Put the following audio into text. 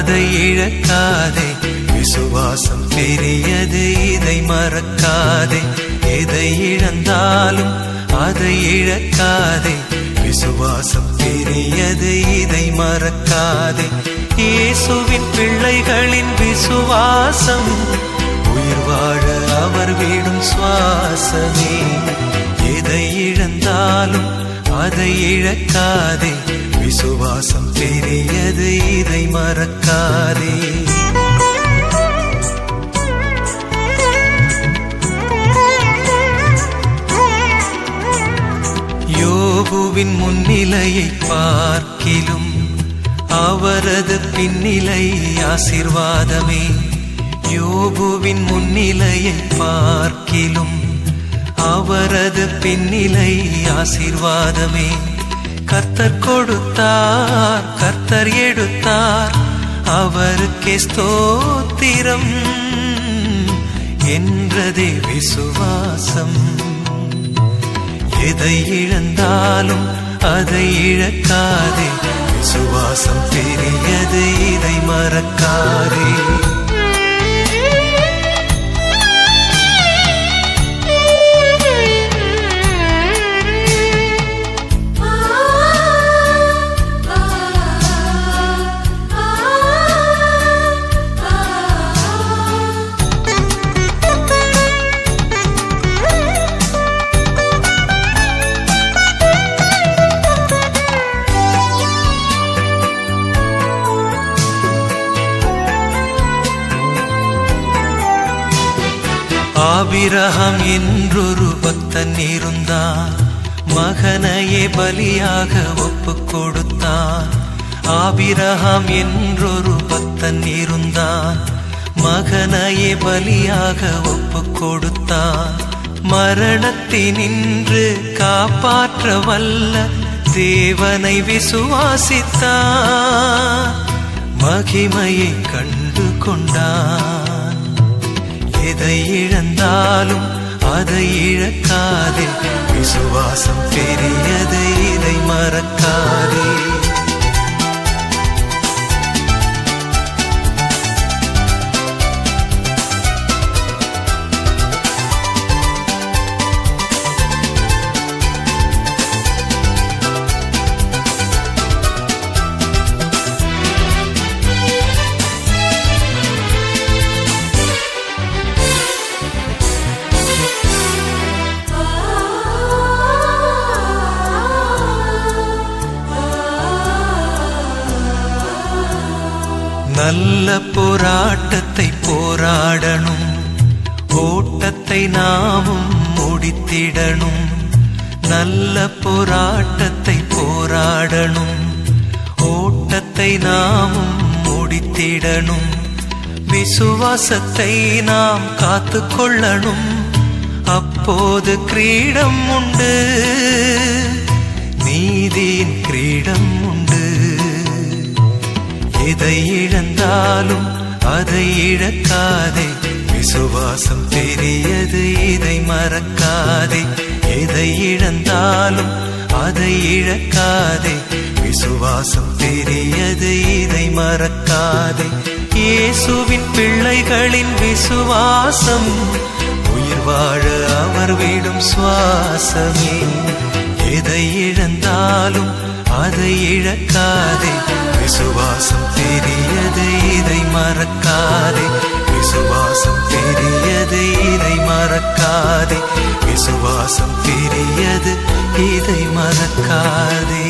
அதை இழக்காதே. விசுவாசம் பெரியது, இதை மறக்காதே. எதை இழந்தாலும் அதை இழக்காதே. விசுவாசம் பெரியது, இதை மறக்காதே. இயேசுவின் பிள்ளைகளின் விசுவாசம் உயிர் வாழ அவர் விடும் சுவாசமே. எதை இழந்தாலும் அதை இழக்காதே. விசுவாசம் பெரியது, இதை மறக்காதே. யோபுவின் முன்னிலையை பார்க்கிலும் அவரது பின்னிலை ஆசீர்வாதமே. யோபுவின் முன்னிலையை பார்க்கிலும் அவரது பின்னிலை ஆசீர்வாதமே. கர்த்தர் கொடுத்தார், கர்த்தர் எடுத்தார், அவருக்கே ஸ்தோத்திரம் என்றதே விசுவாசம். எதை இழந்தாலும் அதை இழக்காதே. விசுவாசம் பெரியது, இதை மறக்காதே. ஆபிரகாம் என்றொரு பக்தன் இருந்தான், மகனையே பலியாக ஒப்பு கொடுத்தான். ஆபிரகாம் என்றொரு பக்தன் இருந்தான், மகனையே பலியாக ஒப்பு கொடுத்தான். மரணத்தினின்று காப்பாற்ற வல்ல தேவனை விசுவாசித்தான், மகிமையை கண்டு கொண்டான். எதை இழந்தாலும் அதை இழக்காதே. விசுவாசம் பெரியது, இதை மறக்காதே. நல்ல போராட்டத்தை போராடணும், ஓட்டத்தை நாமும் முடித்திடணும். நல்ல போராட்டத்தை போராடணும், ஓட்டத்தை நாமும் முடித்திடணும். விசுவாசத்தை நாம் காத்து கொள்ளணும், அப்போது கிரீடம் உண்டு, நீதியின் கிரீடம் உண்டு. எதை இழந்தாலும் அதை இழக்காதே. விசுவாசம் பெரியது, இதை மறக்காதே. எதை இழந்தாலும் அதை இழக்காதே. விசுவாசம் பெரியது, இதை மறக்காதே. இயேசுவின் பிள்ளைகளின் விசுவாசம் உயிர் வாழ அவர் விடும் சுவாசமே. எதை இழந்தாலும் அதை இழக்காதே. விசுவாசம் பெரியது, இதை மறக்காதே. விசுவாசம் பெரியது, இதை மறக்காதே. விசுவாசம் பெரியது, இதை மறக்காதே.